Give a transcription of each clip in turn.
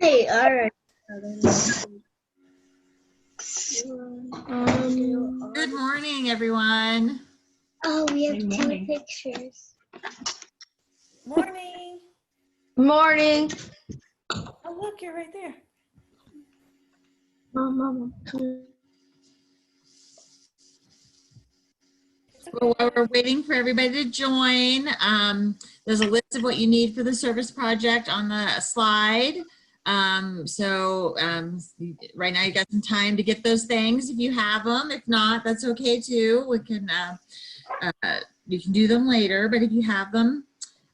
Hey, all right. Good morning, everyone. Oh, we have two pictures. Morning. Morning. Oh, look, you're right there. Mama. Well, while we're waiting for everybody to join, there's a list of what you need for the service project on the slide. Right now you got some time to get those things if you have them. If not, that's okay too. We can you can do them later, but if you have them,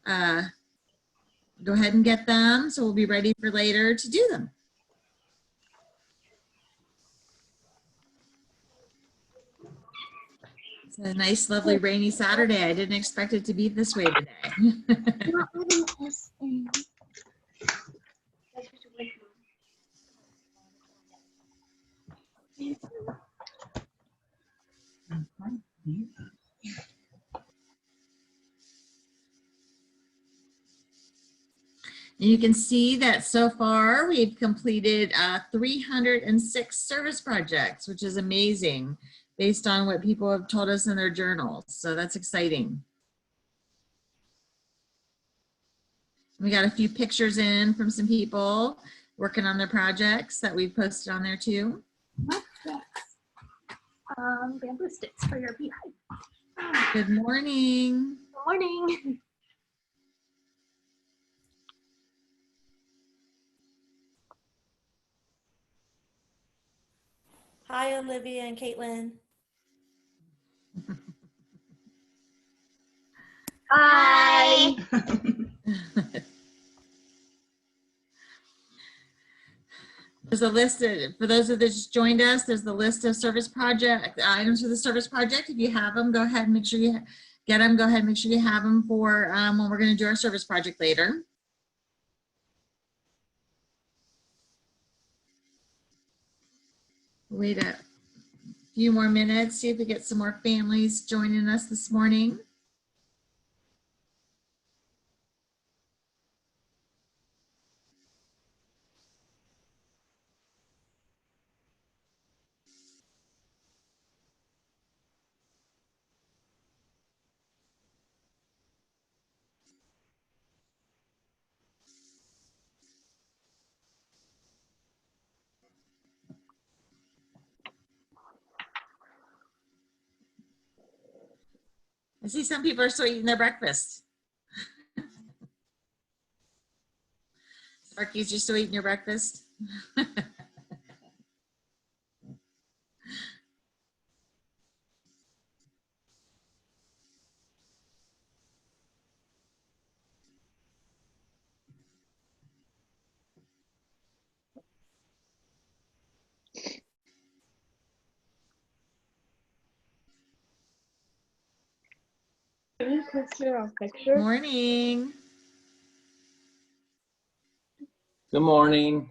go ahead and get them so we'll be ready for later to do them. It's a nice, lovely, rainy Saturday. I didn't expect it to be this way today. You can see that so far we've completed 306 service projects, which is amazing based on what people have told us in their journals. So that's exciting. We got a few pictures in from some people working on their projects that we've posted on there too. Bamboo sticks for your beehive. Good morning. Good morning. Hi, Olivia and Caitlin. Hi. There's a list for those that just joined us. There's the list of service project items for the service project. If you have them, go ahead and make sure you get them. Go ahead and make sure you have them for when we're going to do our service project later. Wait a few more minutes, see if we get some more families joining us this morning. I see some people are still eating their breakfast. Sparky's, you still eating your breakfast? Can you post your picture? Morning. Good morning.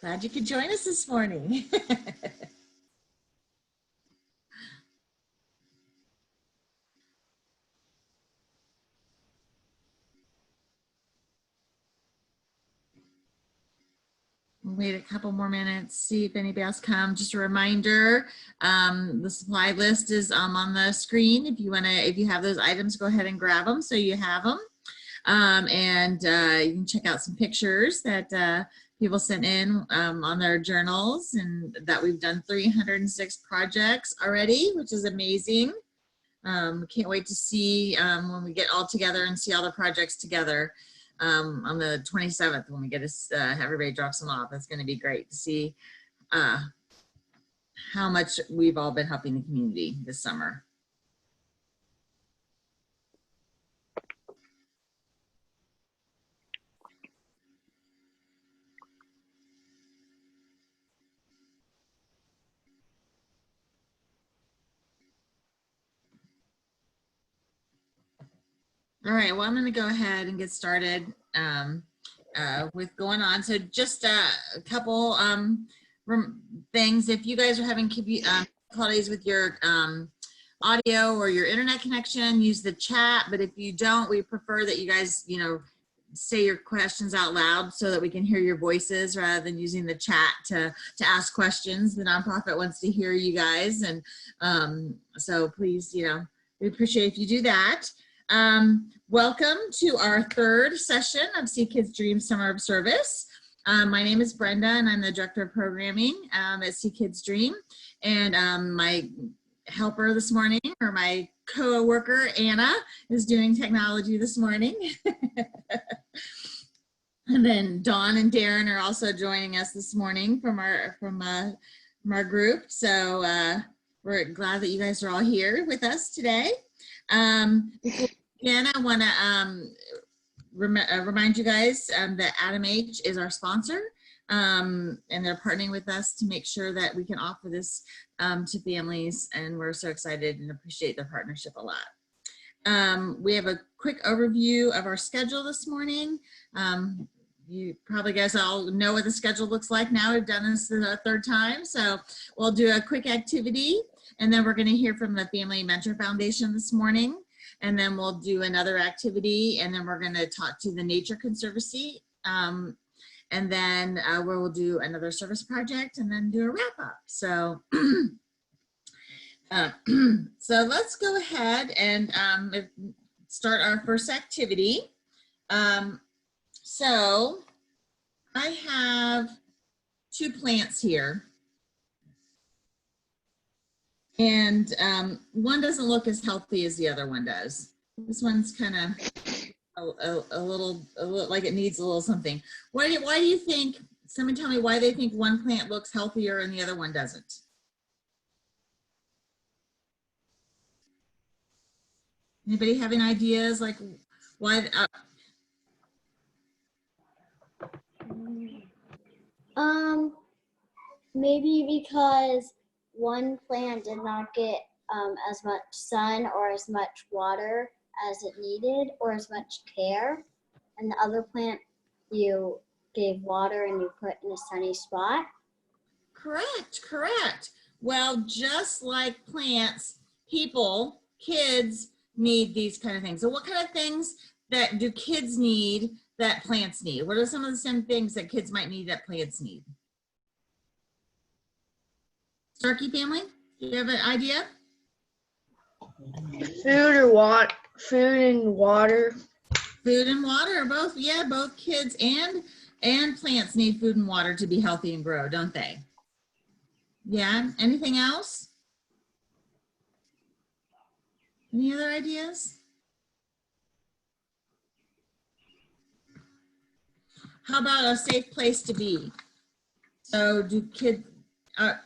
Glad you could join us this morning. We'll wait a couple more minutes, see if anybody else comes. Just a reminder, the supply list is on the screen. If you have those items, go ahead and grab them so you have them. You can check out some pictures that people sent in on their journals, and that we've done 306 projects already, which is amazing. Can't wait to see when we get all together and see all the projects together. On the 27th when we get to everybody drops them off. That's going to be great to see how much we've all been helping the community this summer. All right, well, I'm going to go ahead and get started with going on. So just a couple things. If you guys are having difficulties with your audio or your internet connection, use the chat. But if you don't, we prefer that you guys, say your questions out loud so that we can hear your voices rather than using the chat to ask questions. The nonprofit wants to hear you guys. And so please, we appreciate if you do that. Welcome to our third session of See Kids Dream Summer of Service. My name is Brenda, and I'm the Director of Programming at See Kids Dream. And my helper this morning, or my co-worker, Anna, is doing technology this morning. And then Dawn and Darren are also joining us this morning from our group. So we're glad that you guys are all here with us today. Before we begin, I want to remind you guys that Adam H is our sponsor, and they're partnering with us to make sure that we can offer this to families, and we're so excited and appreciate their partnership a lot. We have a quick overview of our schedule this morning. You probably guys all know what the schedule looks like now. We've done this the third time, so we'll do a quick activity, and then we're going to hear from the Family Mentor Foundation this morning. And then we'll do another activity, and then we're going to talk to the Nature Conservancy, and then we'll do another service project, and then do a wrap up. So, so let's go ahead and start our first activity. So I have 2 plants here. And one doesn't look as healthy as the other one does. This one's kind of a little like it needs a little something. Why do you think, someone tell me why they think one plant looks healthier and the other one doesn't? Anybody having ideas like why? Maybe because one plant did not get as much sun or as much water as it needed or as much care, and the other plant you gave water and you put in a sunny spot. Correct. Well, just like plants, people, kids need these kind of things. So what kind of things that do kids need that plants need? What are some of the same things that kids might need that plants need? Starkey family, do you have an idea? Food or what? Food and water. Food and water, both. Yeah, both kids and plants need food and water to be healthy and grow, don't they? Yeah. Anything else? Any other ideas? How about a safe place to be? So do kids,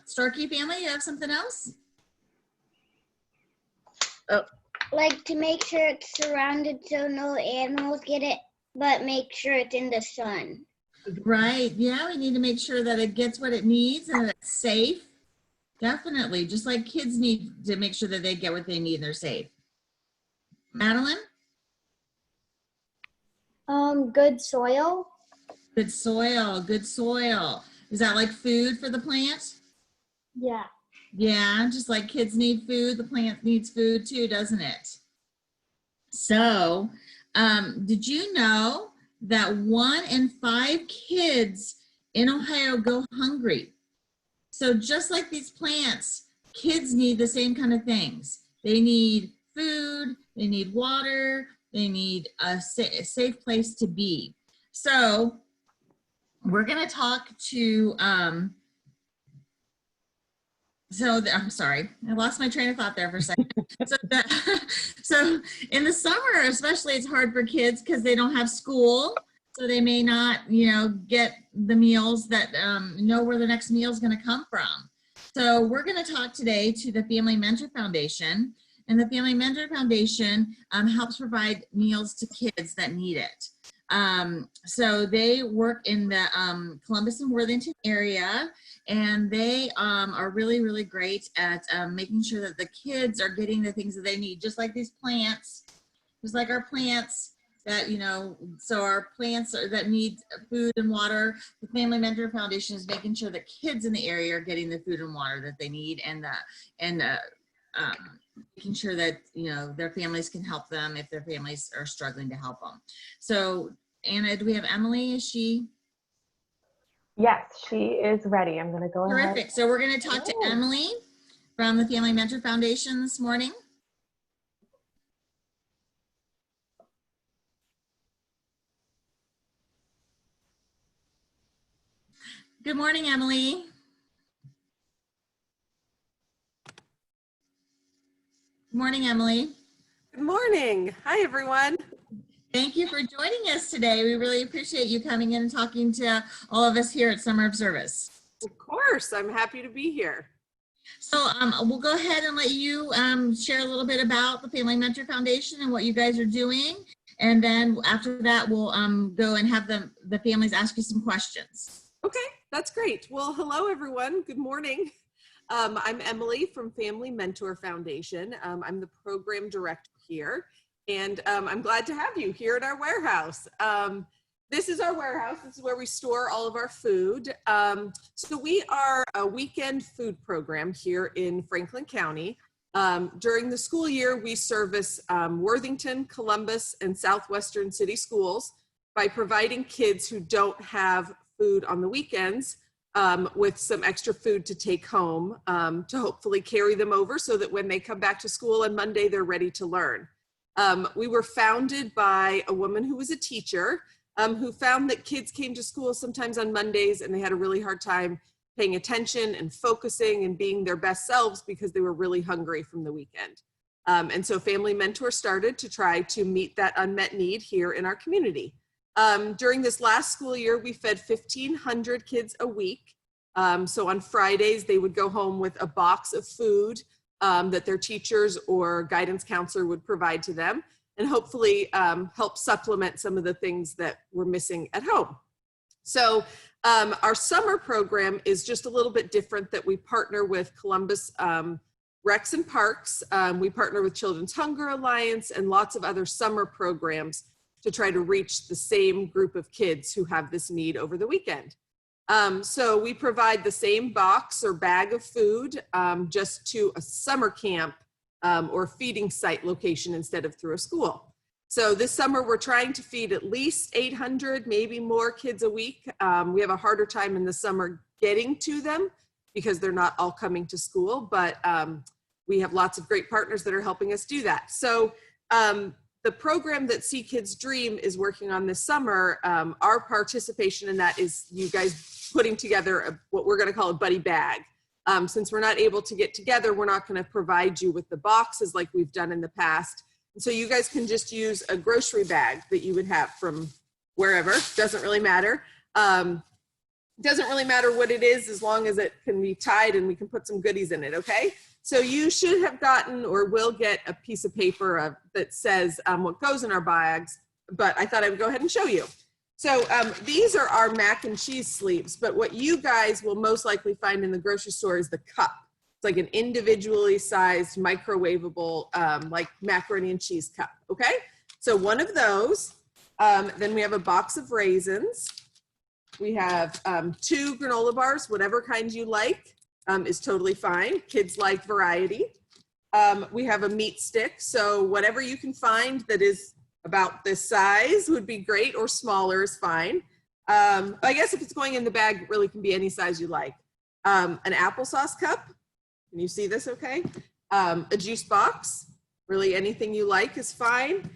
Starkey family, you have something else? Like to make sure it's surrounded so no animals get it, but make sure it's in the sun. Right. Yeah, we need to make sure that it gets what it needs and it's safe. Definitely. Just like kids need to make sure that they get what they need and they're safe. Madeline? Good soil. Good soil. Good soil. Is that like food for the plant? Yeah. Yeah, just like kids need food, the plant needs food too, doesn't it? So, did you know that 1 in 5 kids in Ohio go hungry? So just like these plants, kids need the same kind of things. They need food, they need water, they need a safe place to be. So we're going to talk to, I'm sorry, I lost my train of thought there for a second. So in the summer, especially, it's hard for kids because they don't have school. So they may not, get the meals that, know where the next meal is going to come from. So we're going to talk today to the Family Mentor Foundation. And the Family Mentor Foundation helps provide meals to kids that need it. So they work in the Columbus and Worthington area, and they are really, really great at making sure that the kids are getting the things that they need, just like these plants, just like our plants that, so our plants that need food and water. The Family Mentor Foundation is making sure that kids in the area are getting the food and water that they need, and making sure that, their families can help them if their families are struggling to help them. So Anna, do we have Emily? Is she? Yes, she is ready. I'm going to go ahead. Terrific. So we're going to talk to Emily from the Family Mentor Foundation this morning. Good morning, Emily. Good morning, Emily. Good morning. Hi, everyone. Thank you for joining us today. We really appreciate you coming in and talking to all of us here at Summer of Service. Of course, I'm happy to be here. So we'll go ahead and let you share a little bit about the Family Mentor Foundation and what you guys are doing. And then after that, we'll go and have the families ask you some questions. Okay, that's great. Well, hello, everyone. Good morning. I'm Emily from Family Mentor Foundation. I'm the program director here, and I'm glad to have you here at our warehouse. This is our warehouse. This is where we store all of our food. So we are a weekend food program here in Franklin County. During the school year, we service Worthington, Columbus, and Southwestern city schools by providing kids who don't have food on the weekends with some extra food to take home to hopefully carry them over so that when they come back to school on Monday, they're ready to learn. We were founded by a woman who was a teacher who found that kids came to school sometimes on Mondays and they had a really hard time paying attention and focusing and being their best selves because they were really hungry from the weekend. And so Family Mentor started to try to meet that unmet need here in our community. During this last school year, we fed 1,500 kids a week. So on Fridays, they would go home with a box of food that their teachers or guidance counselor would provide to them and hopefully help supplement some of the things that we're missing at home. So our summer program is just a little bit different, that we partner with Columbus Recs and Parks. We partner with Children's Hunger Alliance and lots of other summer programs to try to reach the same group of kids who have this need over the weekend. So we provide the same box or bag of food just to a summer camp or feeding site location instead of through a school. So this summer we're trying to feed at least 800, maybe more kids a week. We have a harder time in the summer getting to them because they're not all coming to school, but we have lots of great partners that are helping us do that. So the program that See Kids Dream is working on this summer, our participation in that is you guys putting together what we're going to call a buddy bag. Since we're not able to get together, we're not going to provide you with the boxes like we've done in the past. And so you guys can just use a grocery bag that you would have from wherever. Doesn't really matter. Doesn't really matter what it is as long as it can be tied and we can put some goodies in it, okay? So you should have gotten or will get a piece of paper that says what goes in our bags, but I thought I would go ahead and show you. So these are our mac and cheese sleeves, but what you guys will most likely find in the grocery store is the cup. It's like an individually sized microwavable like macaroni and cheese cup, okay? So one of those, then we have a box of raisins. We have 2 granola bars, whatever kind you like. Is totally fine. Kids like variety. We have a meat stick, so whatever you can find that is about this size would be great, or smaller is fine. I guess if it's going in the bag, it really can be any size you like. An applesauce cup, can you see this okay? A juice box, really anything you like is fine.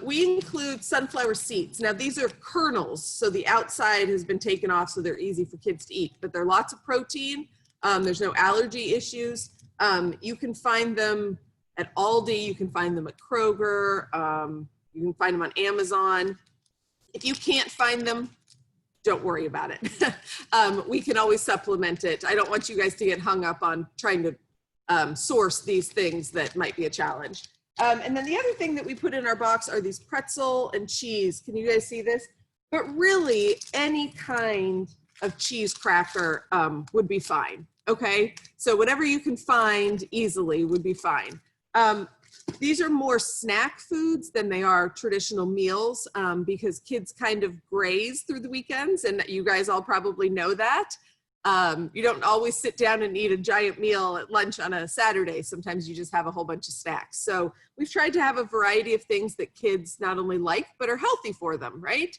We include sunflower seeds. Now these are kernels, so the outside has been taken off so they're easy for kids to eat, but they're lots of protein. There's no allergy issues. You can find them at Aldi, you can find them at Kroger, you can find them on Amazon. If you can't find them, don't worry about it. We can always supplement it. I don't want you guys to get hung up on trying to source these things that might be a challenge. And then the other thing that we put in our box are these pretzel and cheese. Can you guys see this? But really, any kind of cheese cracker would be fine. Okay, so whatever you can find easily would be fine. These are more snack foods than they are traditional meals because kids kind of graze through the weekends, and you guys all probably know that. You don't always sit down and eat a giant meal at lunch on a Saturday. Sometimes you just have a whole bunch of snacks. So we've tried to have a variety of things that kids not only like, but are healthy for them, right?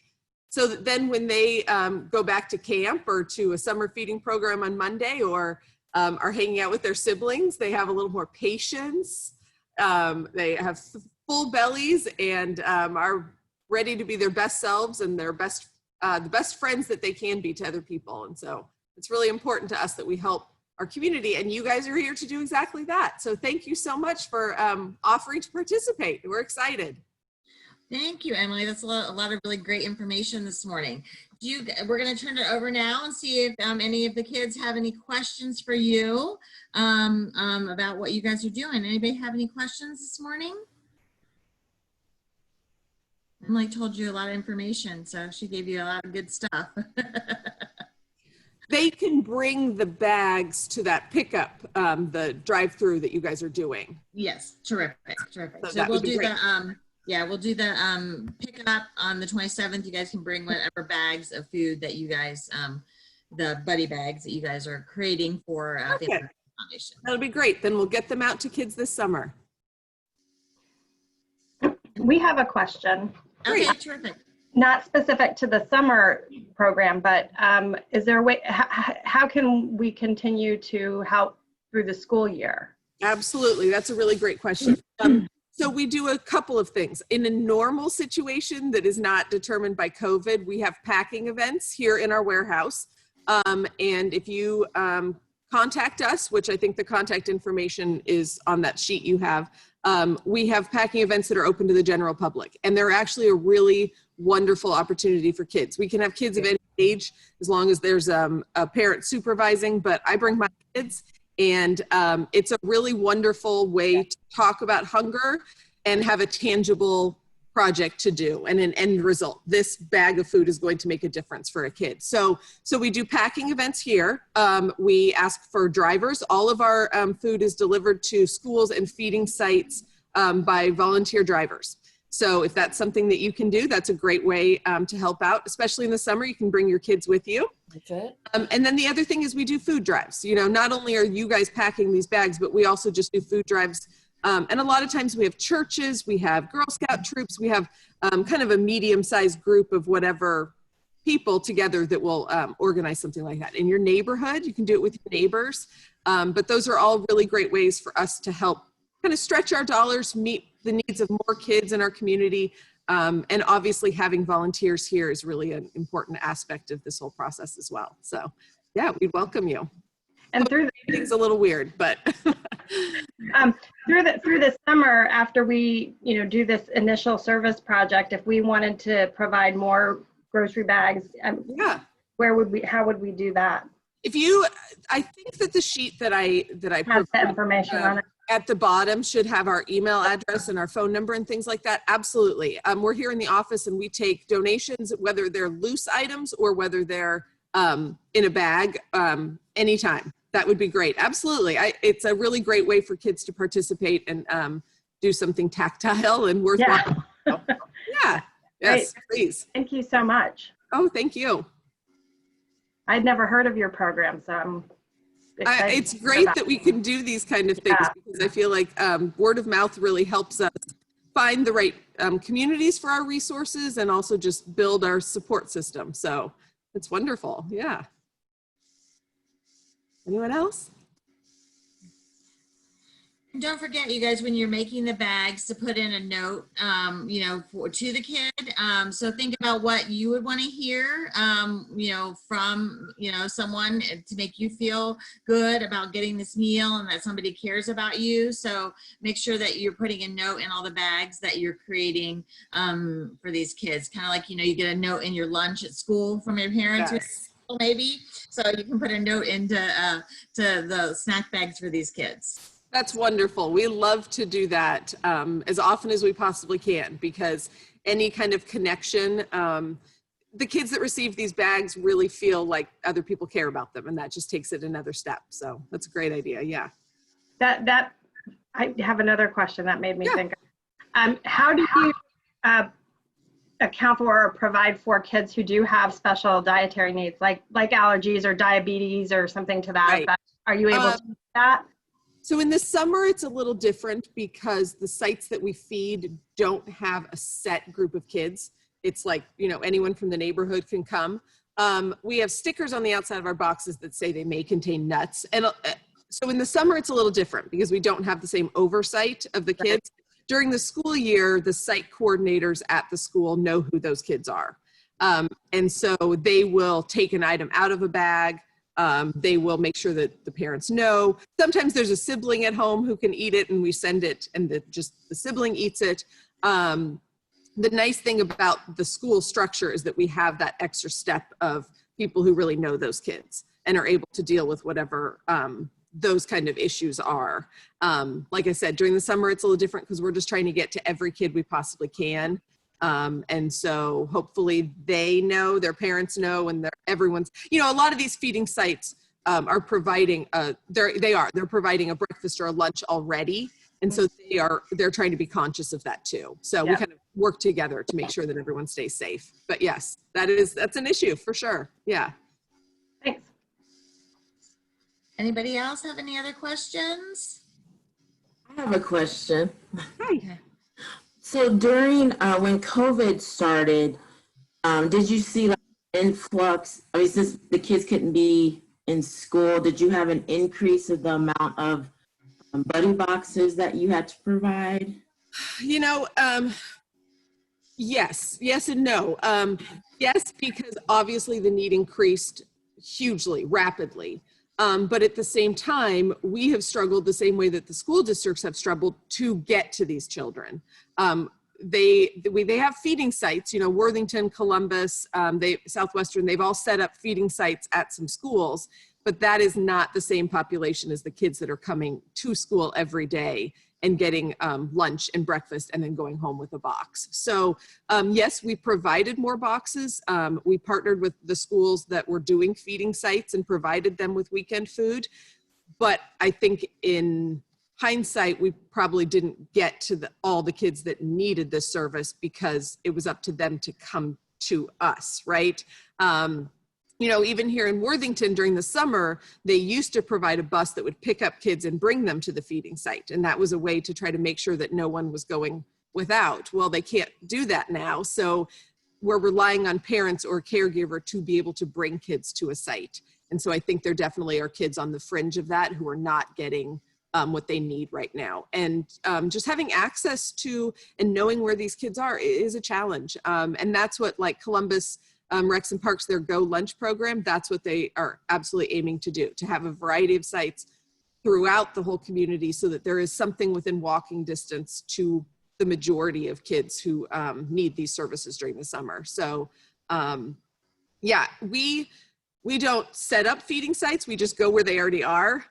So that then when they go back to camp or to a summer feeding program on Monday, or are hanging out with their siblings, they have a little more patience. They have full bellies and are ready to be their best selves and their best, the best friends that they can be to other people. And so it's really important to us that we help our community, and you guys are here to do exactly that. So thank you so much for offering to participate. We're excited. Thank you, Emily. That's a lot of really great information this morning. We're going to turn it over now and see if any of the kids have any questions for you about what you guys are doing. Anybody have any questions this morning? Emily told you a lot of information, so she gave you a lot of good stuff. They can bring the bags to that pickup, the drive-through that you guys are doing. Yes, terrific. So So we'll do the we'll do the pickup on the 27th. You guys can bring whatever bags of food that you guys, the buddy bags that you guys are creating for the Okay. Foundation. That'll be great. Then we'll get them out to kids this summer. We have a question, Okay, Great. terrific. not specific to the summer program, but is there a way, how can we continue to help through the school year? Absolutely. That's a really great question. So we do a couple of things. In a normal situation that is not determined by COVID, we have packing events here in our warehouse. And if you contact us, which I think the contact information is on that sheet you have, we have packing events that are open to the general public. And they're actually a really wonderful opportunity for kids. We can have kids of any age as long as there's a parent supervising, but I bring my kids. And it's a really wonderful way to talk about hunger and have a tangible project to do and an end result. This bag of food is going to make a difference for a kid. So we do packing events here. We ask for drivers. All of our food is delivered to schools and feeding sites by volunteer drivers. So if that's something that you can do, that's a great way to help out, especially in the summer. You can bring your kids with you. And then the other thing is we do food drives. You know, not only are you guys packing these bags, but we also just do food drives. And a lot of times we have churches, we have Girl Scout troops, we have kind of a medium-sized group of whatever people together that will organize something like that. In your neighborhood, you can do it with your neighbors. But those are all really great ways for us to help kind of stretch our dollars, meet the needs of more kids in our community. And obviously having volunteers here is really an important aspect of this whole process as well. So yeah, we'd welcome you. And through It's a little weird, but through the summer, after we do this initial service project, if we wanted to provide more grocery bags, yeah. how would we do that? I think that the sheet that I Has that information on it? at the bottom should have our email address and our phone number and things like that. Absolutely. We're here in the office and we take donations, whether they're loose items or whether they're in a bag, anytime. That would be great. Absolutely. It's a really great way for kids to participate and do something tactile and worthwhile. Yeah. Yeah. Yes, please. Thank you so much. Oh, thank you. I'd never heard of your program, so I'm excited. It's great that we can do these kind of things because I feel like word of mouth really helps us find the right communities for our resources and also just build our support system. So it's wonderful. Yeah. Anyone else? And don't forget, you guys, when you're making the bags, to put in a note, to the kid. So think about what you would want to hear, from, someone to make you feel good about getting this meal and that somebody cares about you. So make sure that you're putting a note in all the bags that you're creating for these kids. Kind of like, you get a note in your lunch at school from your parents. Yes. Maybe. So you can put a note into to the snack bags for these kids. That's wonderful. We love to do that as often as we possibly can because any kind of connection, the kids that receive these bags really feel like other people care about them, and that just takes it another step. So that's a great idea. Yeah. That I have another question that made me think. How do you account for or provide for kids who do have special dietary needs, like allergies or diabetes or something to that Right. effect? Are you able to do that? So in the summer, it's a little different because the sites that we feed don't have a set group of kids. It's like, you know, anyone from the neighborhood can come. We have stickers on the outside of our boxes that say they may contain nuts. And so in the summer, it's a little different because we don't have the same oversight of the kids. During the school year, the site coordinators at the school know who those kids are. And so they will take an item out of a bag. They will make sure that the parents know. Sometimes there's a sibling at home who can eat it and we send it and the sibling eats it. The nice thing about the school structure is that we have that extra step of people who really know those kids and are able to deal with whatever those kind of issues are. Like I said, during the summer, it's a little different because we're just trying to get to every kid we possibly can. And so hopefully they know, their parents know, and everyone's, you know, a lot of these feeding sites are providing, they're providing a breakfast or a lunch already. And so they're trying to be conscious of that too. So we kind of work together to make sure that everyone stays safe. But yes, that's an issue for sure. Yeah. Thanks. Anybody else have any other questions? I have a question. Hi. Okay. So during when COVID started, did you see like influx? I mean, since the kids couldn't be in school, did you have an increase of the amount of buddy boxes that you had to provide? You know, yes and no. Yes, because obviously the need increased hugely, rapidly. But at the same time, we have struggled the same way that the school districts have struggled to get to these children. They have feeding sites, you know, Worthington, Columbus, Southwestern, they've all set up feeding sites at some schools, but that is not the same population as the kids that are coming to school every day and getting lunch and breakfast and then going home with a box. So yes, we provided more boxes. We partnered with the schools that were doing feeding sites and provided them with weekend food. But I think in hindsight, we probably didn't get to all the kids that needed this service because it was up to them to come to us, right? You know, even here in Worthington during the summer, they used to provide a bus that would pick up kids and bring them to the feeding site. And that was a way to try to make sure that no one was going without. Well, they can't do that now. So we're relying on parents or caregiver to be able to bring kids to a site. And so I think there definitely are kids on the fringe of that who are not getting what they need right now. And just having access to and knowing where these kids are is a challenge. And that's what like Columbus, Recs and Parks, their Go Lunch program, that's what they are absolutely aiming to do, to have a variety of sites throughout the whole community so that there is something within walking distance to the majority of kids who need these services during the summer. So yeah, we don't set up feeding sites, we just go where they already are.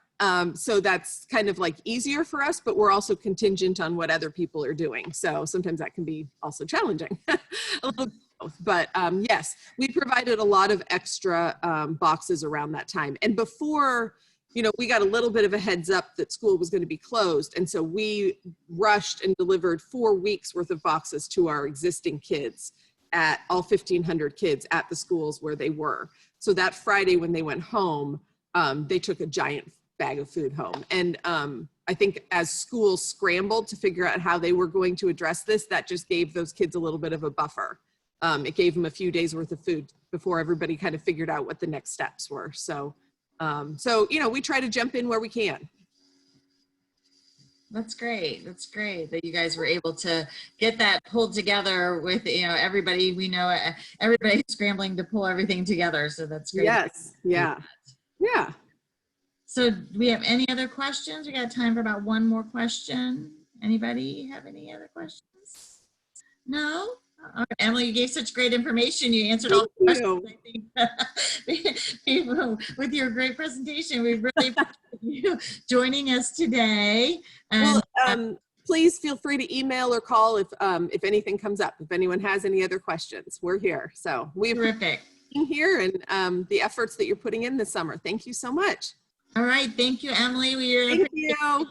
So that's kind of like easier for us, but we're also contingent on what other people are doing. So sometimes that can be also challenging. A little both. But yes, we provided a lot of extra boxes around that time. And before, you know, we got a little bit of a heads up that school was going to be closed. And so we rushed and delivered 4 weeks worth of boxes to our existing kids at all 1,500 kids at the schools where they were. So that Friday when they went home, they took a giant bag of food home. And I think as schools scrambled to figure out how they were going to address this, that just gave those kids a little bit of a buffer. It gave them a few days worth of food before everybody kind of figured out what the next steps were. So, you know, we try to jump in where we can. That's great. That's great that you guys were able to get that pulled together with, you know, everybody. We know everybody's scrambling to pull everything together. So that's great. Yes. Yeah. Yeah. So do we have any other questions? We got time for about one more question. Anybody have any other questions? No? Okay. Emily, you gave such great information. You answered all the questions. I think people, with your great presentation, we really appreciate you joining us today. And, well, please feel free to email or call if anything comes up. If anyone has any other questions, we're here. So we appreciate being here and the efforts that you're putting in this summer. Thank you so much. All right. Thank you, Emily. We really Thank you.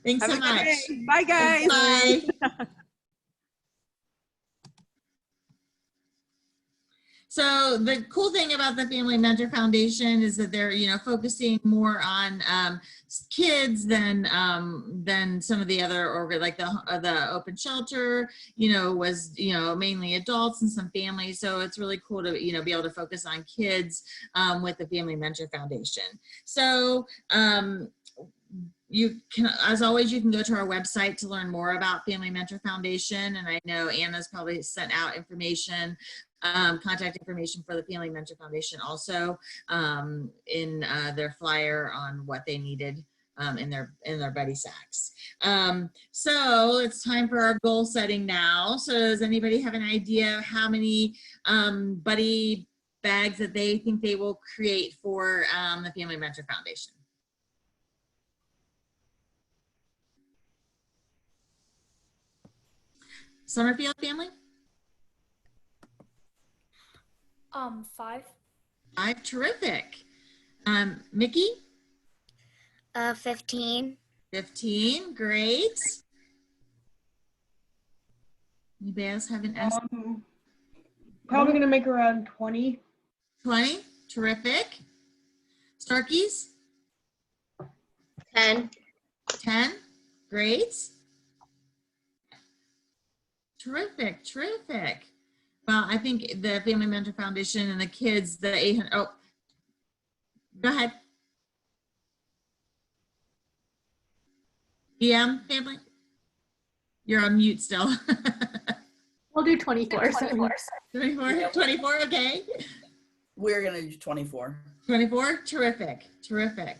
Thanks so much. Bye, guys. Bye. So the cool thing about the Family Mentor Foundation is that they're, focusing more on kids than some of the other, or like the open shelter, was, mainly adults and some families. So it's really cool to, be able to focus on kids with the Family Mentor Foundation. So you can, as always, you can go to our website to learn more about Family Mentor Foundation. And I know Anna's probably sent out information, contact information for the Family Mentor Foundation also in their flyer on what they needed in their buddy sacks. So it's time for our goal setting now. So does anybody have an idea of how many buddy bags that they think they will create for the Family Mentor Foundation? Summerfield family? 5. 5, terrific. Mickey? 15. 15, great. Anybody else have an estimate? Probably gonna make around 20. 20, terrific. Starkies? 10. 10, great. Terrific, terrific. Well, I think the Family Mentor Foundation and the kids, the 800, oh, go ahead. Family? You're on mute still. We'll do 24. 24, okay. We're gonna do 24. 24, terrific, terrific.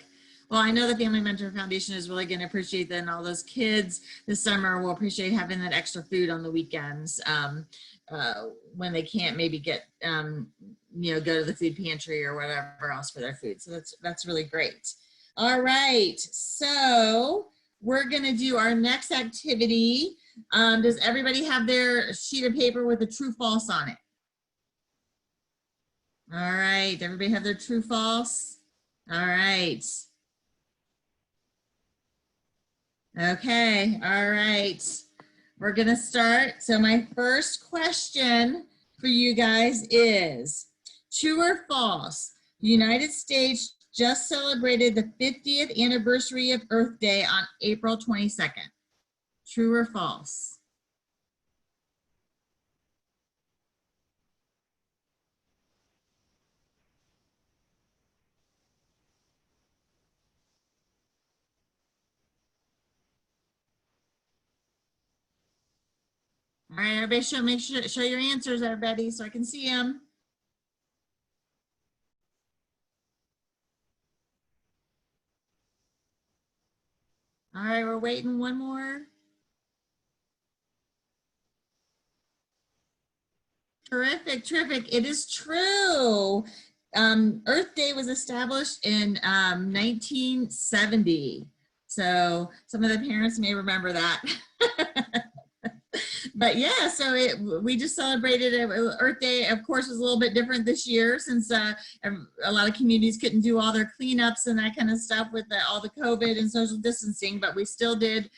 Well, I know the Family Mentor Foundation is really going to appreciate that, and all those kids this summer will appreciate having that extra food on the weekends when they can't maybe get, go to the food pantry or whatever else for their food. So that's really great. All right, so we're going to do our next activity. Does everybody have their sheet of paper with a true false on it? All right, everybody have their true false? All right. Okay, all right. We're gonna start. So my first question for you guys is, true or false? The United States just celebrated the 50th anniversary of Earth Day on April 22nd. True or false? All right, everybody show your answers, everybody, so I can see them. All right, we're waiting one more. Terrific, terrific. It is true. Earth Day was established in 1970. So some of the parents may remember that. But yeah, so we just celebrated Earth Day. Of course, was a little bit different this year since a lot of communities couldn't do all their cleanups and that kind of stuff with all the COVID and social distancing, but we still did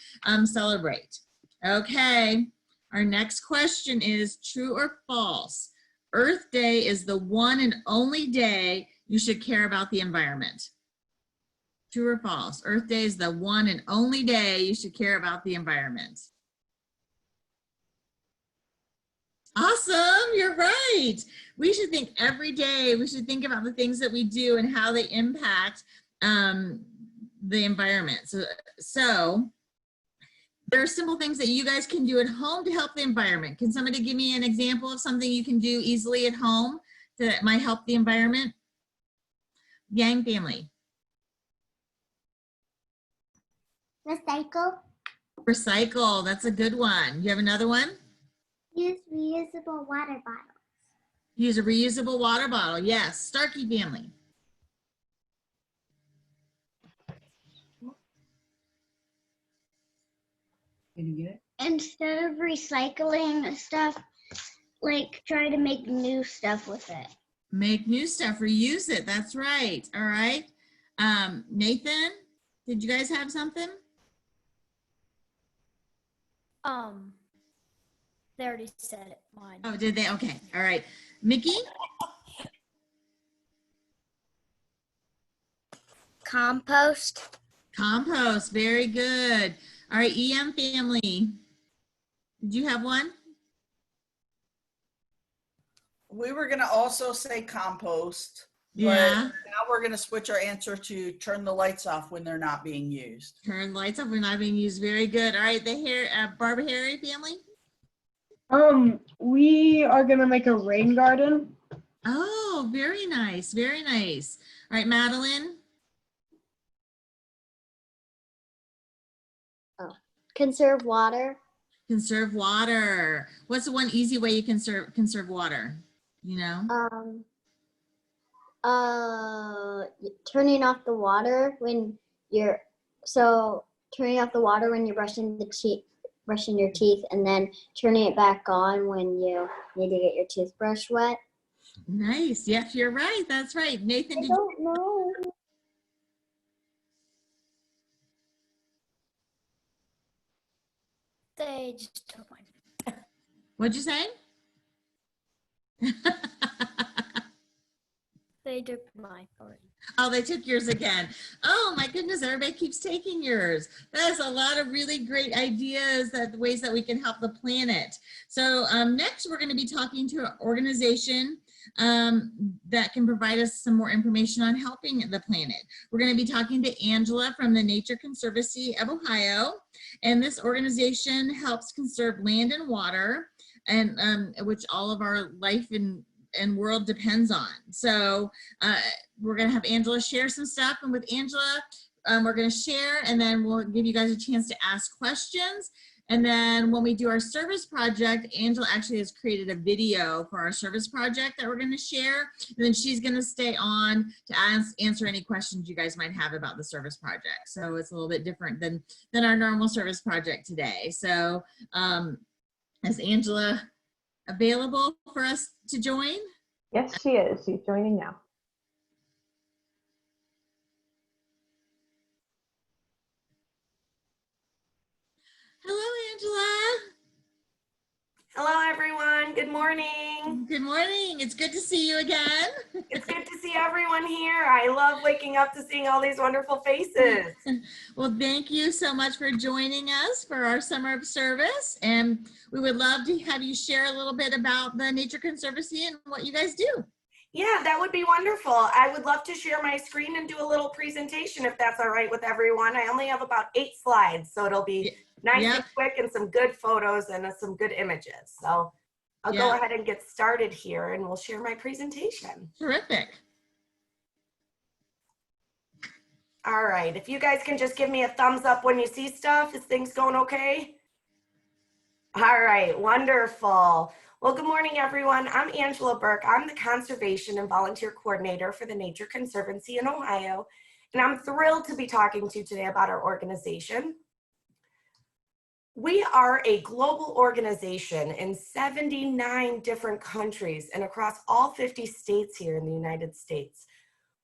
celebrate. Okay, our next question is true or false? Earth Day is the one and only day you should care about the environment. True or false? Earth Day is the one and only day you should care about the environment. Awesome, you're right. We should think every day, we should think about the things that we do and how they impact the environment. So there are simple things that you guys can do at home to help the environment. Can somebody give me an example of something you can do easily at home that might help the environment? Yang family. Recycle. Recycle, that's a good one. You have another one? Use reusable water bottles. Use a reusable water bottle, yes. Starkey family. Can you get it? Instead of recycling stuff, like try to make new stuff with it. Make new stuff, reuse it, that's right. All right. Nathan, did you guys have something? They already said it, mine. Oh, did they? Okay, all right. Mickey? Compost. Compost, very good. All right, EM family. Did you have one? We were gonna also say compost, but Yeah. now we're gonna switch our answer to turn the lights off when they're not being used. Turn lights off, we're not being used. Very good. All right, the Barbara Harry family. We are gonna make a rain garden. Oh, very nice, very nice. All right, Madeline. Conserve water. Conserve water. What's the one easy way you conserve water? You know? Turning off the water when you're turning off the water when you're brushing your teeth, and then turning it back on when you need to get your toothbrush wet. Nice. Yes, you're right. That's right. Nathan, I did you? don't know. They just took mine. What'd you say? They took mine already. Oh, they took yours again. Oh my goodness, everybody keeps taking yours. That's a lot of really great ideas, that ways that we can help the planet. So next we're going to be talking to an organization that can provide us some more information on helping the planet. We're going to be talking to Angela from the Nature Conservancy of Ohio. And this organization helps conserve land and water, and which all of our life and world depends on. So we're going to have Angela share some stuff, and with Angela we're going to share, and then we'll give you guys a chance to ask questions. And then when we do our service project, Angela actually has created a video for our service project that we're going to share, and then she's going to stay on to answer any questions you guys might have about the service project. So it's a little bit different than our normal service project today. So is Angela available for us to join? Yes, she is. She's joining now. Hello, Angela. Hello, everyone. Good morning. Good morning. It's good to see you again. It's good to see everyone here. I love waking up to seeing all these wonderful faces. Well, thank you so much for joining us for our summer of service. And we would love to have you share a little bit about the Nature Conservancy and what you guys do. Yeah, that would be wonderful. I would love to share my screen and do a little presentation if that's all right with everyone. I only have about 8 slides, so it'll be nice and quick and some good photos and some good images. So I'll go ahead and get started here, and we'll share my presentation. Terrific. All right, if you guys can just give me a thumbs up when you see stuff. Is things going okay? All right, wonderful. Well, good morning, everyone. I'm Angela Burke. I'm the Conservation and Volunteer Coordinator for the Nature Conservancy in Ohio, and I'm thrilled to be talking to you today about our organization. We are a global organization in 79 different countries and across all 50 states here in the United States.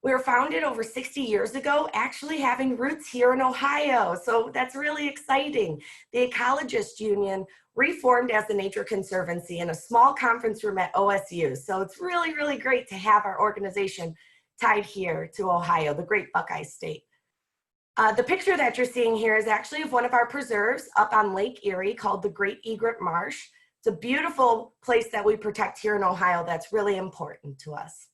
We were founded over 60 years ago, actually having roots here in Ohio, so that's really exciting. The Ecologists Union reformed as the Nature Conservancy in a small conference room at OSU, so it's really, really great to have our organization tied here to Ohio, the great Buckeye State. The picture that you're seeing here is actually of one of our preserves up on Lake Erie called the Great Egret Marsh. It's a beautiful place that we protect here in Ohio that's really important to us.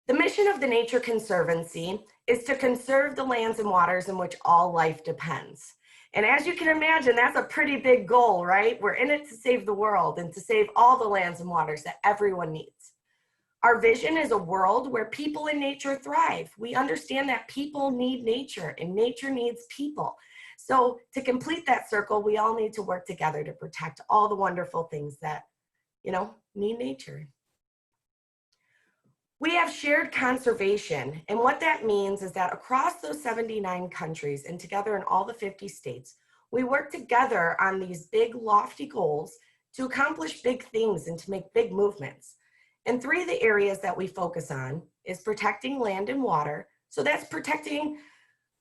The mission of the Nature Conservancy is to conserve the lands and waters in which all life depends. And as you can imagine, that's a pretty big goal, right? We're in it to save the world and to save all the lands and waters that everyone needs. Our vision is a world where people and nature thrive. We understand that people need nature and nature needs people. So to complete that circle, we all need to work together to protect all the wonderful things that, need nature. We have shared conservation, and what that means is that across those 79 countries and together in all the 50 states, we work together on these big, lofty goals to accomplish big things and to make big movements. And 3 of the areas that we focus on is protecting land and water. So that's protecting,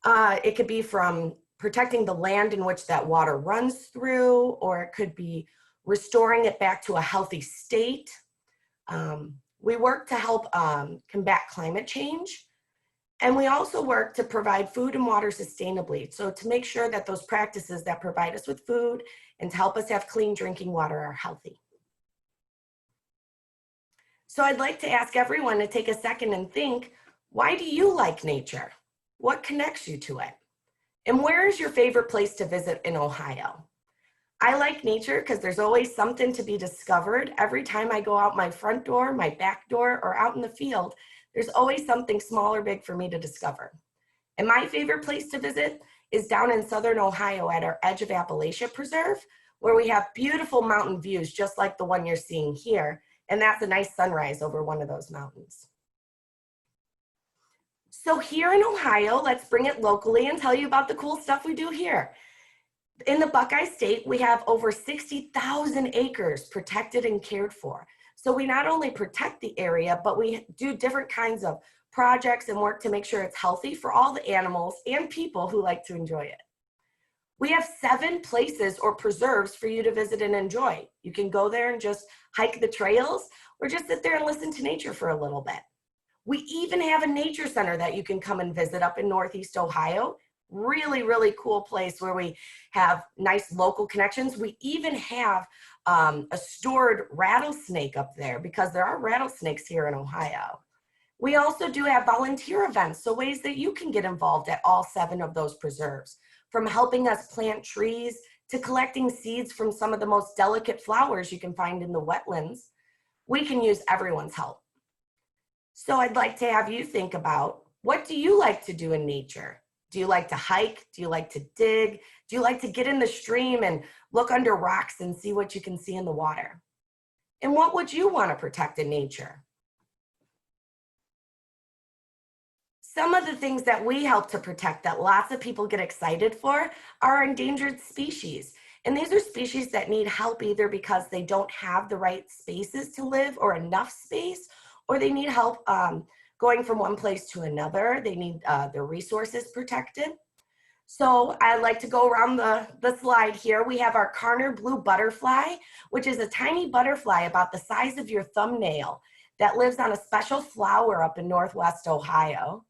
it could be from protecting the land in which that water runs through, or it could be restoring it back to a healthy state. We work to help combat climate change. And we also work to provide food and water sustainably. So to make sure that those practices that provide us with food and to help us have clean drinking water are healthy. So I'd like to ask everyone to take a second and think, why do you like nature? What connects you to it? And where is your favorite place to visit in Ohio? I like nature because there's always something to be discovered. Every time I go out my front door, my back door, or out in the field, there's always something small or big for me to discover. And my favorite place to visit is down in Southern Ohio at our edge of Appalachia Preserve, where we have beautiful mountain views, just like the one you're seeing here. And that's a nice sunrise over one of those mountains. So here in Ohio, let's bring it locally and tell you about the cool stuff we do here. In the Buckeye State, we have over 60,000 acres protected and cared for. So we not only protect the area, but we do different kinds of projects and work to make sure it's healthy for all the animals and people who like to enjoy it. We have 7 places or preserves for you to visit and enjoy. You can go there and just hike the trails or just sit there and listen to nature for a little bit. We even have a nature center that you can come and visit up in Northeast Ohio. Really, really cool place where we have nice local connections. We even have a stored rattlesnake up there because there are rattlesnakes here in Ohio. We also do have volunteer events, so ways that you can get involved at all 7 of those preserves, from helping us plant trees to collecting seeds from some of the most delicate flowers you can find in the wetlands. We can use everyone's help. So I'd like to have you think about, what do you like to do in nature? Do you like to hike? Do you like to dig? Do you like to get in the stream and look under rocks and see what you can see in the water? And what would you want to protect in nature? Some of the things that we help to protect that lots of people get excited for are endangered species. And these are species that need help either because they don't have the right spaces to live or enough space, or they need help going from one place to another. They need their resources protected. So I like to go around the slide here. We have our Carner blue butterfly, which is a tiny butterfly about the size of your thumbnail that lives on a special flower up in Northwest Ohio.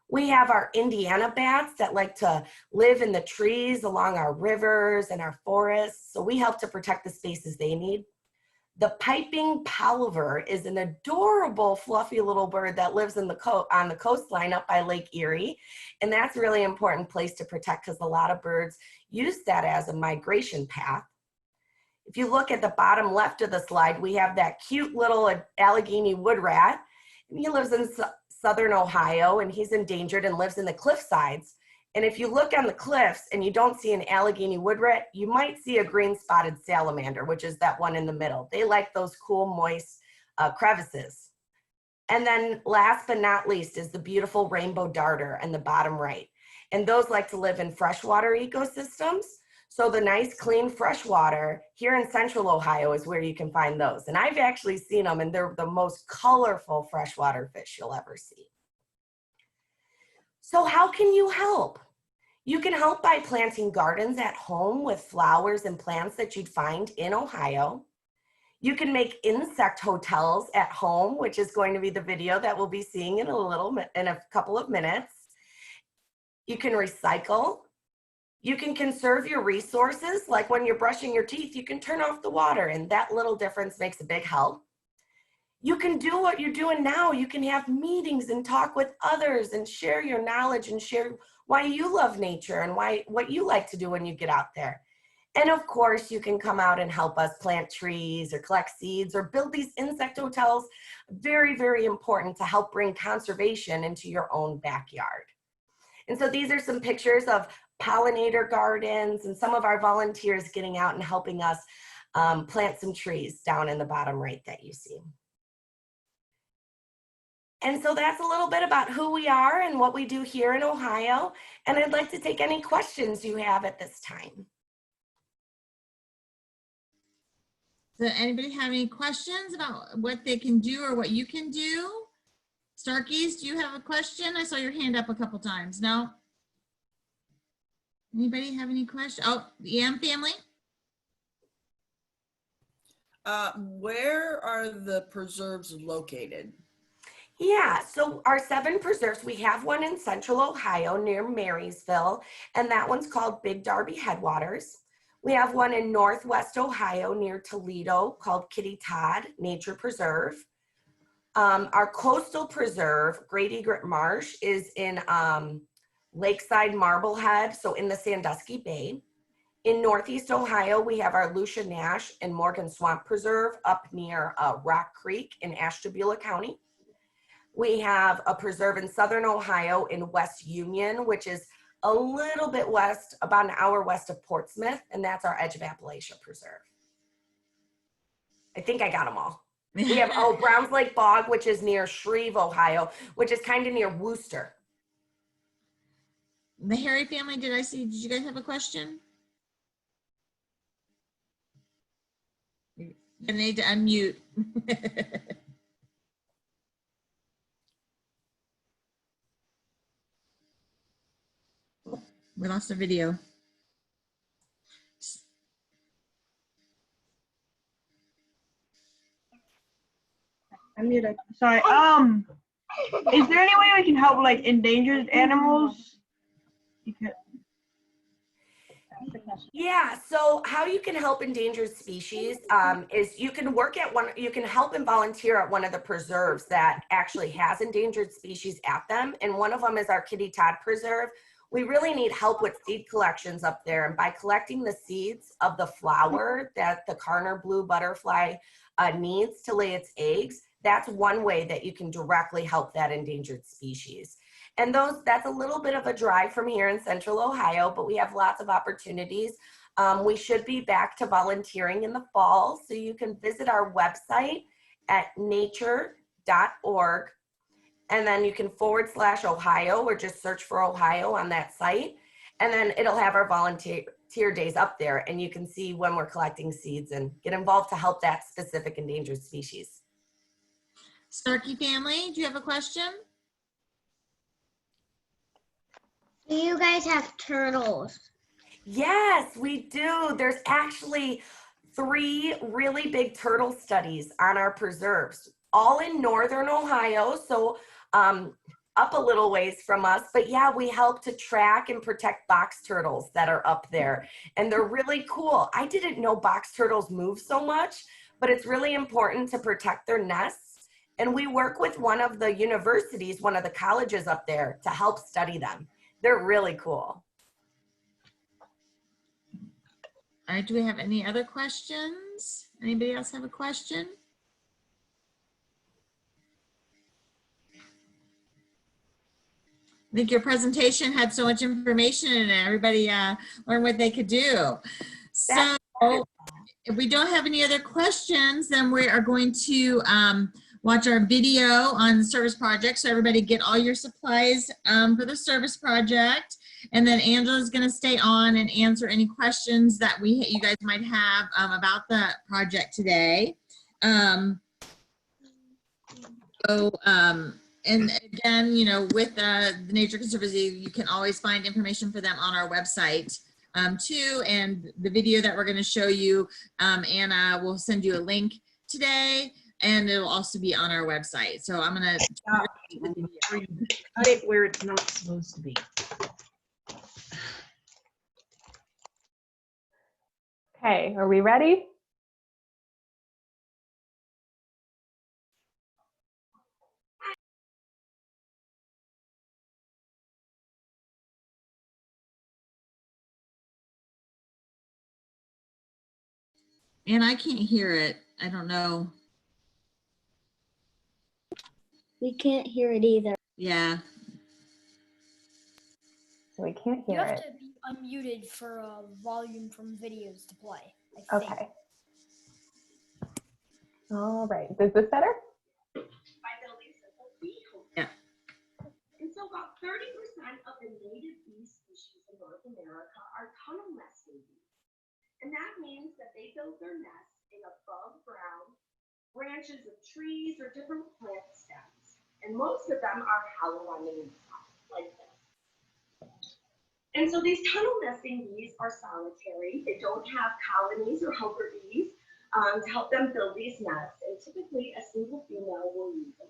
We have our Indiana bats that like to live in the trees along our rivers and our forests. So we help to protect the spaces they need. The piping palaver is an adorable, fluffy little bird that lives on the coastline up by Lake Erie. And that's a really important place to protect because a lot of birds use that as a migration path. If you look at the bottom left of the slide, we have that cute little Allegheny Wood Rat. And he lives in Southern Ohio, and he's endangered and lives in the cliff sides. And if you look on the cliffs and you don't see an Allegheny Wood Rat, you might see a green spotted salamander, which is that one in the middle. They like those cool, moist crevices. And then last but not least is the beautiful rainbow darter in the bottom right. And those like to live in freshwater ecosystems. So the nice, clean freshwater here in Central Ohio is where you can find those. And I've actually seen them, and they're the most colorful freshwater fish you'll ever see. So how can you help? You can help by planting gardens at home with flowers and plants that you'd find in Ohio. You can make insect hotels at home, which is going to be the video that we'll be seeing in a couple of minutes. You can recycle. You can conserve your resources, like when you're brushing your teeth, you can turn off the water, and that little difference makes a big help. You can do what you're doing now. You can have meetings and talk with others and share your knowledge and share why you love nature and what you like to do when you get out there. And of course, you can come out and help us plant trees or collect seeds or build these insect hotels. Very, very important to help bring conservation into your own backyard. And so these are some pictures of Pollinator Gardens and some of our volunteers getting out and helping us plant some trees down in the bottom right that you see. And so that's a little bit about who we are and what we do here in Ohio. And I'd like to take any questions you have at this time. Does anybody have any questions about what they can do or what you can do? Starkeys, do you have a question? I saw your hand up a couple times. No? Anybody have any questions? Oh, the Am family? Where are the preserves located? Yeah, so our 7 preserves, we have one in central Ohio near Marysville, and that one's called Big Darby Headwaters. We have one in northwest Ohio near Toledo called Kitty Todd Nature Preserve. Our coastal preserve, Great Egret Marsh, is in Lakeside Marblehead, so in the Sandusky Bay. In Northeast Ohio, we have our Lucia Nash and Morgan Swamp Preserve up near Rock Creek in Ashtabula County. We have a preserve in Southern Ohio in West Union, which is a little bit west, about an hour west of Portsmouth, and that's our Edge of Appalachia Preserve. I think I got them all. We have, Browns Lake Bog, which is near Shreve, Ohio, which is kind of near Worcester. The Harry family, did you guys have a question? You need to unmute. We lost the video. I'm muted. Sorry. Is there any way we can help like endangered animals? Yeah, so how you can help endangered species is you can help and volunteer at one of the preserves that actually has endangered species at them. And one of them is our Kitty Todd Preserve. We really need help with seed collections up there. And by collecting the seeds of the flower that the Carner blue butterfly needs to lay its eggs, that's one way that you can directly help that endangered species. And that's a little bit of a drive from here in central Ohio, but we have lots of opportunities. We should be back to volunteering in the fall, so you can visit our website at nature.org, and then you can /Ohio or just search for Ohio on that site, and then it'll have our volunteer days up there, and you can see when we're collecting seeds and get involved to help that specific endangered species. Starkey family, do you have a question? Do you guys have turtles? Yes, we do. There's actually 3 really big turtle studies on our preserves, all in northern Ohio, so up a little ways from us. But yeah, we help to track and protect box turtles that are up there, and they're really cool. I didn't know box turtles move so much, but it's really important to protect their nests. And we work with one of the universities, one of the colleges up there to help study them. They're really cool. All right, do we have any other questions? Anybody else have a question? I think your presentation had so much information and everybody learned what they could do. So if we don't have any other questions, then we are going to watch our video on the service project. So everybody get all your supplies for the service project. And then Angela's going to stay on and answer any questions that you guys might have about the project today. And again, you know, with the Nature Conservancy, you can always find information for them on our website too. And the video that we're going to show you, Anna will send you a link today, and it'll also be on our website. So I'm going to cut it where it's not supposed to be. Okay, are we ready? And I can't hear it. I don't know. We can't hear it either. Yeah. We can't hear it. You have to be unmuted for volume from videos to play, I think. Okay. All right. Is this better? Yeah. And so about 30% of the native bee species in North America are tunnel nesting bees. And that means that they build their nests in above ground branches of trees or different plant stems. And most of them are hollow on the inside, like this. And so these tunnel nesting bees are solitary. They don't have colonies or helper bees. to help them build these nests, and typically a single female will use them.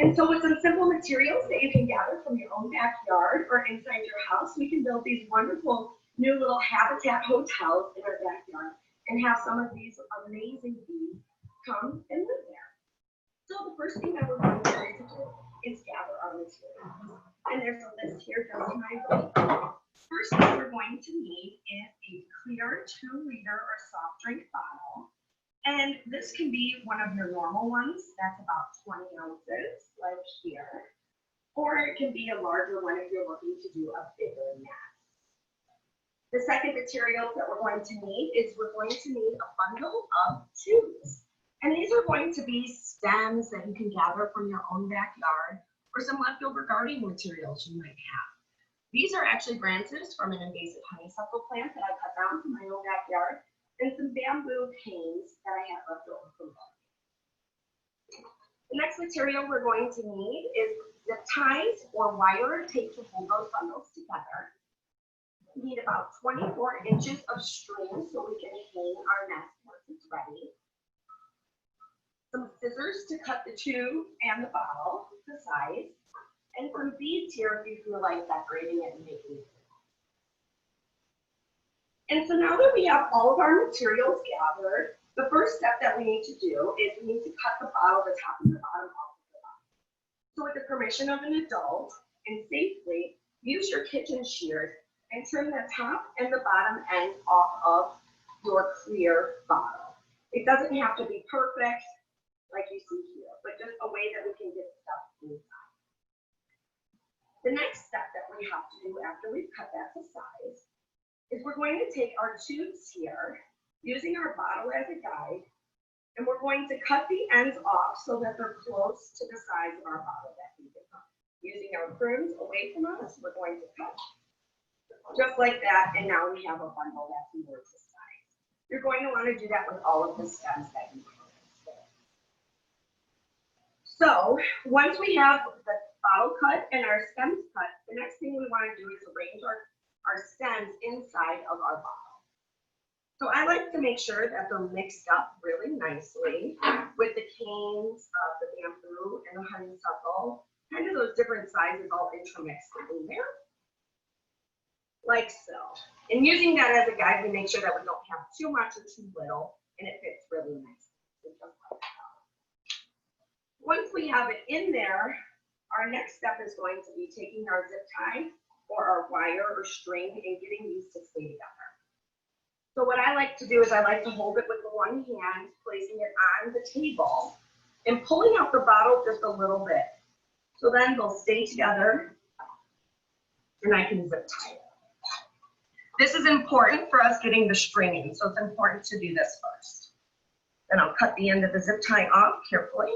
And so with some simple materials that you can gather from your own backyard or inside your house, we can build these wonderful new little habitat hotels in our backyard and have some of these amazing bees come and live there. So the first thing that we're going to do is gather our materials. And there's a list here just to my right. First thing we're going to need is a clear 2-liter or soft drink bottle. And this can be one of your normal ones, that's about 20 ounces, like here. Or it can be a larger one if you're looking to do a bigger nest. The second material that we're going to need is we're going to need a bundle of tubes. And these are going to be stems that you can gather from your own backyard or some leftover gardening materials you might have. These are actually branches from an invasive honeysuckle plant that I cut down from my own backyard, and some bamboo canes that I have left over from Burke. The next material we're going to need is zip ties or wire tape to hold those bundles together. We need about 24 inches of string so we can hang our nest once it's ready. Some scissors to cut the tube and the bottle to size, and some beads here if you feel like decorating it and making it. And so now that we have all of our materials gathered, the first step that we need to do is we need to cut the bottle, the top and the bottom off of the bottle. So with the permission of an adult and safely, use your kitchen shears and trim the top and the bottom end off of your clear bottle. It doesn't have to be perfect like you see here, but just a way that we can get stuff inside. The next step that we have to do after we've cut that to size is we're going to take our tubes here, using our bottle as a guide, and we're going to cut the ends off so that they're close to the size of our bottle that we can cut. Using our prunes away from us, we're going to cut just like that, and now we have a bundle that's more to size. You're going to want to do that with all of the stems that you have. So once we have the bottle cut and our stems cut, the next thing we want to do is arrange our stems inside of our bottle. So I like to make sure that they're mixed up really nicely with the canes, the bamboo, and the honeysuckle, kind of those different sizes all intermixed in there, like so. And using that as a guide, we make sure that we don't have too much or too little, and it fits really nicely. Once we have it in there, our next step is going to be taking our zip tie or our wire or string and getting these to stay together. So what I like to do is I like to hold it with the one hand, placing it on the table and pulling out the bottle just a little bit. So then they'll stay together and I can zip tie it. This is important for us getting the string in, so it's important to do this first. Then I'll cut the end of the zip tie off carefully,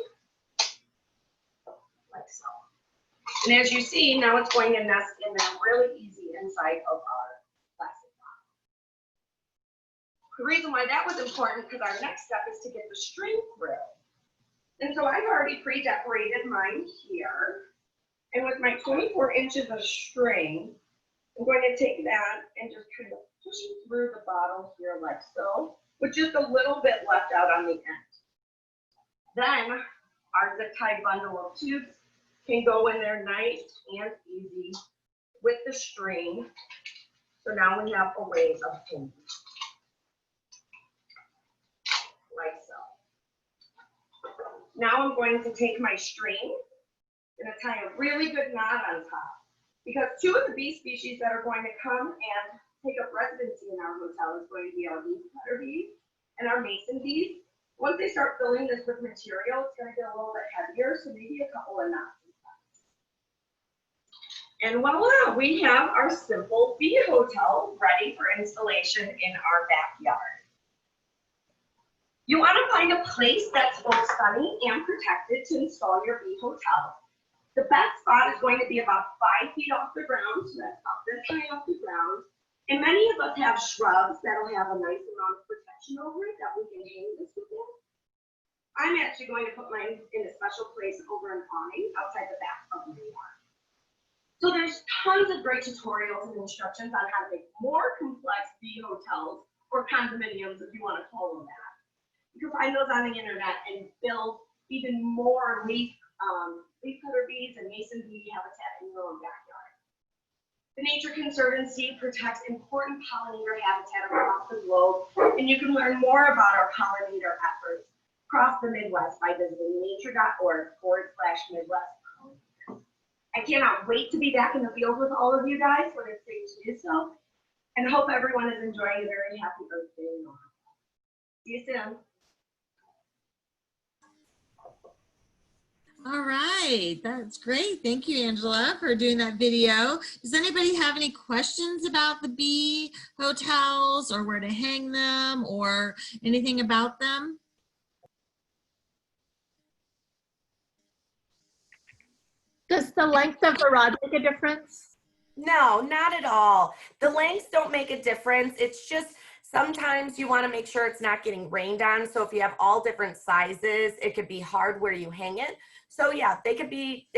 like so. And as you see, now it's going to nest in there really easy inside of our plastic bottle. The reason why that was important, because our next step is to get the string through. And so I've already pre-decorated mine here. And with my 24 inches of string, I'm going to take that and just kind of push it through the bottle here like so, with just a little bit left out on the end. Then our zip tie bundle of tubes can go in there nice and easy with the string. So now we have a way of hanging, like so. Now I'm going to take my string and tie a really good knot on top, because two of the bee species that are going to come and take up residency in our hotel is going to be our leaf cutter bees and our mason bees. Once they start filling this with material, it's going to get a little bit heavier, so maybe a couple of knots. And voila, we have our simple bee hotel ready for installation in our backyard. You want to find a place that's both sunny and protected to install your bee hotel. The best spot is going to be about 5 feet off the ground, so that's about this high off the ground. And many of us have shrubs that'll have a nice amount of protection over it that we can hang this within. I'm actually going to put mine in a special place over an awning outside the back of my yard. So there's tons of great tutorials and instructions on how to make more complex bee hotels or condominiums, if you want to call them that. You can find those on the internet and build even more leaf cutter bees and mason bee habitat in your own backyard. The Nature Conservancy protects important pollinator habitat across the globe, and you can learn more about our pollinator efforts across the Midwest by visiting nature.org/Midwest. I cannot wait to be back in the field with all of you guys when it's safe to do so, and hope everyone is enjoying a very happy Earth Day. See you soon. All right, that's great. Thank you, Angela, for doing that video. Does anybody have any questions about the bee hotels or where to hang them or anything about them? Does the length of the rod make a difference? No, not at all. The lengths don't make a difference. It's just sometimes you want to make sure it's not getting rained on. So if you have all different sizes, it could be hard where you hang it. So yeah, they can be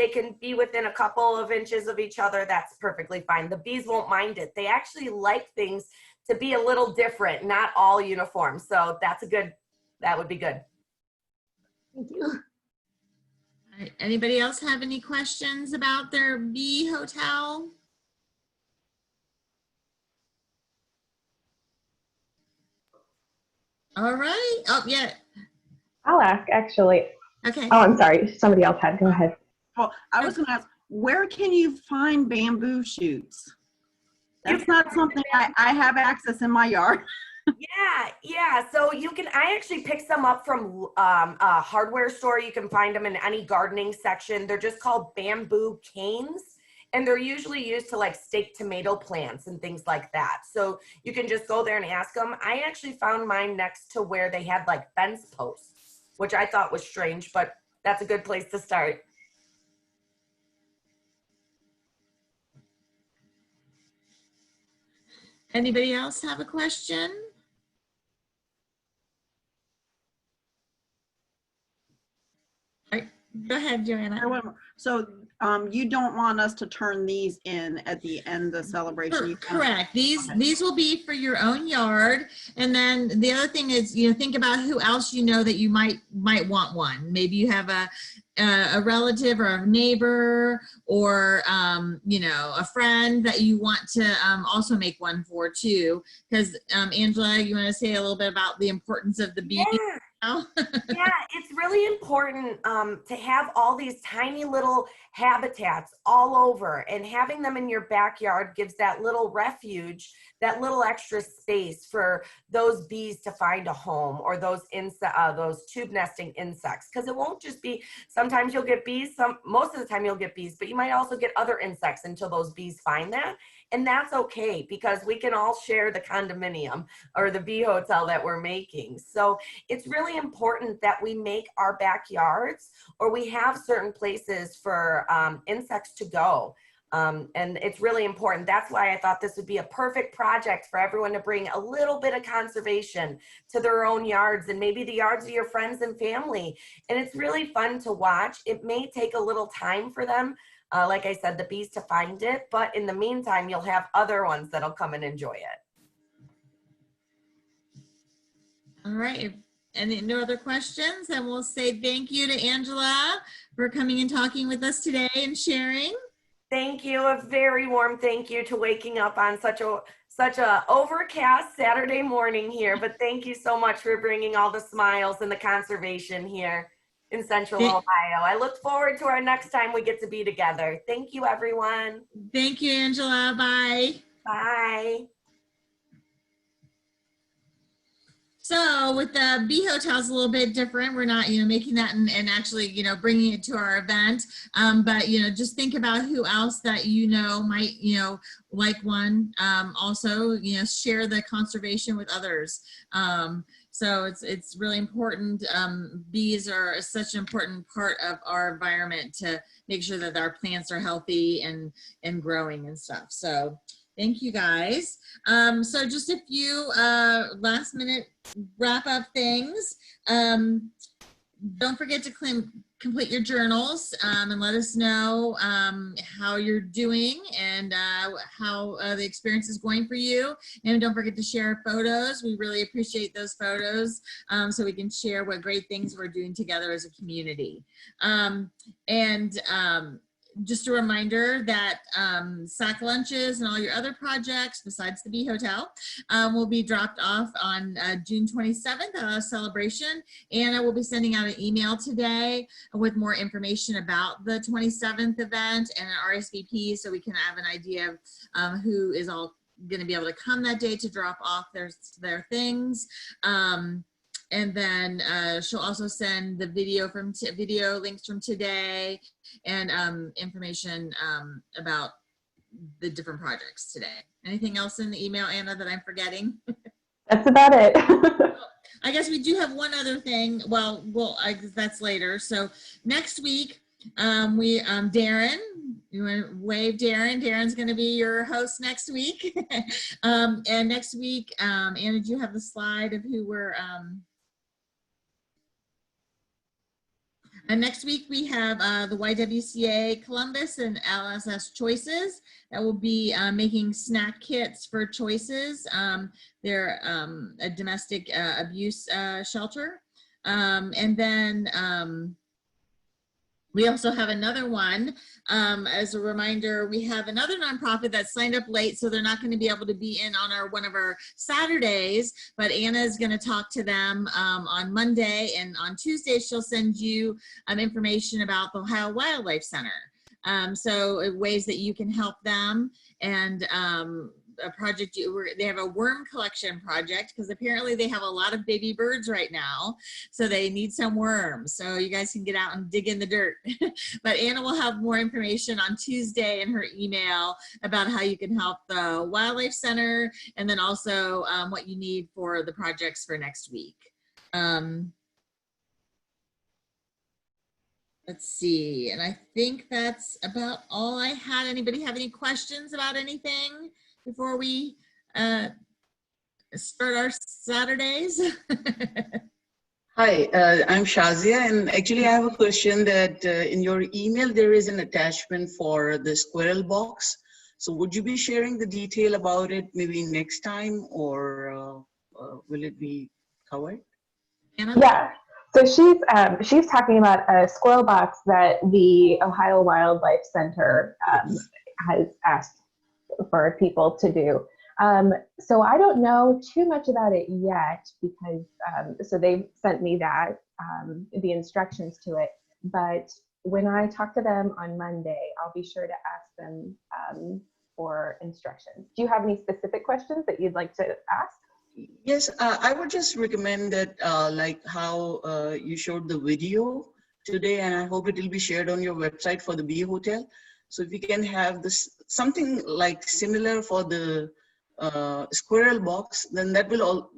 within a couple of inches of each other. That's perfectly fine. The bees won't mind it. They actually like things to be a little different, not all uniform. So that would be good. Thank you. All right, anybody else have any questions about their bee hotel? All right. Oh, yeah. I'll ask, actually. Okay. Oh, I'm sorry. Somebody else had. Go ahead. Well, I was going to ask, where can you find bamboo shoots? That's not something I have access in my yard. Yeah. So I actually pick some up from a hardware store. You can find them in any gardening section. They're just called bamboo canes. And they're usually used to like stake tomato plants and things like that. So you can just go there and ask them. I actually found mine next to where they had like fence posts, which I thought was strange, but that's a good place to start. Anybody else have a question? All right, go ahead, Joanna. So you don't want us to turn these in at the end of the celebration? Correct. These will be for your own yard. And then the other thing is, think about who else that you might want one. Maybe you have a relative or a neighbor or a friend that you want to also make one for too. Because Angela, you want to say a little bit about the importance of the bee? Yeah, it's really important to have all these tiny little habitats all over, and having them in your backyard gives that little refuge, that little extra space for those bees to find a home, or those tube nesting insects. Because it won't just be, sometimes you'll get bees, most of the time you'll get bees, but you might also get other insects until those bees find that. And that's okay, because we can all share the condominium or the bee hotel that we're making. So it's really important that we make our backyards, or we have certain places for insects to go. And it's really important. That's why I thought this would be a perfect project for everyone to bring a little bit of conservation to their own yards, and maybe the yards of your friends and family. And it's really fun to watch. It may take a little time for them, like I said, the bees to find it, but in the meantime, you'll have other ones that'll come and enjoy it. All right. And no other questions? And we'll say thank you to Angela for coming and talking with us today and sharing. Thank you. A very warm thank you to waking up on such a overcast Saturday morning here. But thank you so much for bringing all the smiles and the conservation here in Central Ohio. I look forward to our next time we get to be together. Thank you, everyone. Thank you, Angela. Bye. Bye. So with the bee hotels, a little bit different. We're not, making that and actually, bringing it to our event. But, just think about who else that might, like one. Also, share the conservation with others. So it's really important. Bees are such an important part of our environment to make sure that our plants are healthy and growing and stuff. So thank you guys. So just a few last minute wrap up things. don't forget to complete your journals and let us know how you're doing and how the experience is going for you. And don't forget to share photos. We really appreciate those photos so we can share what great things we're doing together as a community. Just a reminder that sack lunches and all your other projects besides the Bee Hotel will be dropped off on June 27th at a celebration. And I will be sending out an email today with more information about the 27th event and an RSVP so we can have an idea of who is all going to be able to come that day to drop off their things. And then she'll also send the video links from today and information about the different projects today. Anything else in the email, Anna, that I'm forgetting? That's about it. I guess we do have one other thing. Well, I guess that's later. So next week, Darren, you want to wave Darren? Darren's going to be your host next week. And next week, Anna, do you have the slide of who we're... And next week we have the YWCA Columbus and LSS Choices that will be making snack kits for Choices. They're a domestic abuse shelter. And then we also have another one. As a reminder, we have another nonprofit that signed up late, so they're not going to be able to be in on one of our Saturdays, but Anna is going to talk to them on Monday, and on Tuesday she'll send you information about the Ohio Wildlife Center. So ways that you can help them, and a project, they have a worm collection project because apparently they have a lot of baby birds right now, so they need some worms, so you guys can get out and dig in the dirt. But Anna will have more information on Tuesday in her email about how you can help the Wildlife Center, and then also what you need for the projects for next week. Let's see, and I think that's about all I had. Anybody have any questions about anything before we start our Saturdays? Hi, I'm Shazia, and actually I have a question that in your email there is an attachment for the squirrel box. So would you be sharing the detail about it maybe next time, or will it be covered? Anna? Yeah. So she's talking about a squirrel box that the Ohio Wildlife Center has asked for people to do. So I don't know too much about it yet because, so they sent me that, the instructions to it. But when I talk to them on Monday, I'll be sure to ask them for instructions. Do you have any specific questions that you'd like to ask? Yes, I would just recommend that like how you showed the video today, and I hope it will be shared on your website for the Bee Hotel. So if you can have this something like similar for the squirrel box, then that will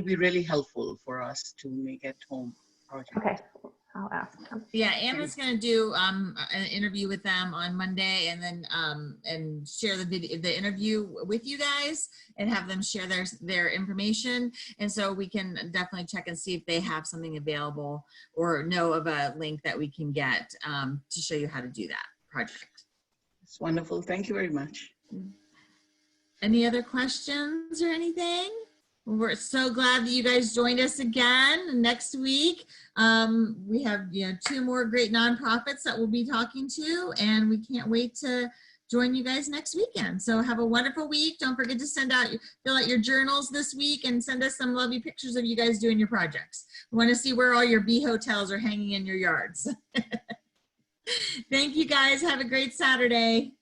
be really helpful for us to make at home project. Okay, I'll ask them. Yeah, Anna's going to do an interview with them on Monday, and then and share the interview with you guys and have them share their information. And so we can definitely check and see if they have something available or know of a link that we can get to show you how to do that project. It's wonderful. Thank you very much. Any other questions or anything? We're so glad that you guys joined us again next week. We have 2 more great nonprofits that we'll be talking to, and we can't wait to join you guys next weekend. So have a wonderful week. Don't forget to fill out your journals this week and send us some lovely pictures of you guys doing your projects. We want to see where all your bee hotels are hanging in your yards. Thank you guys. Have a great Saturday.